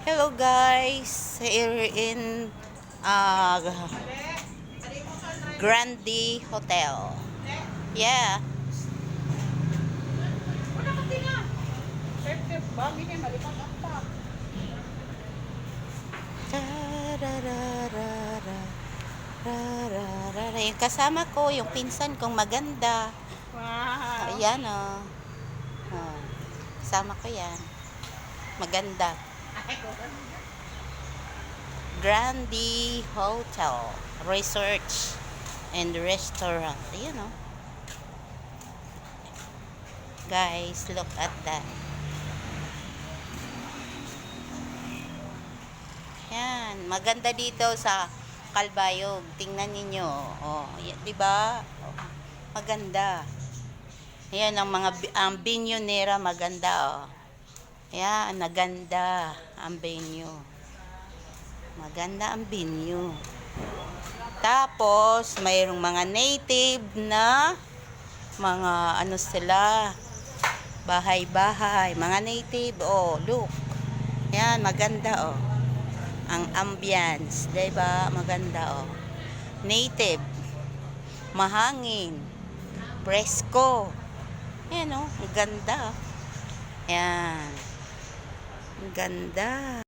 Hello guys, here in uh, Grande Hotel. Yeah. Yung kasama ko, yung pinsan kong maganda. Wow. Ayan o. Kasama ko yan. Maganda. Grande Hotel Research and Restaurant. Ayan o. Guys, look at that. Yan, maganda dito sa Calbayog. Tingnan niyo. Oh, 'di ba? Oh, maganda. Ayan ang venue nila maganda oh. Ayan, naganda ang venue. Maganda ang venue. Tapos, mayroong mga native na mga ano sila, bahay-bahay, mga native, oh, look. Yan, maganda, oh. Ang ambience, diba? Maganda, oh. Native, mahangin, presko. Yan, oh, ang ganda, oh. Yan. Ang ganda.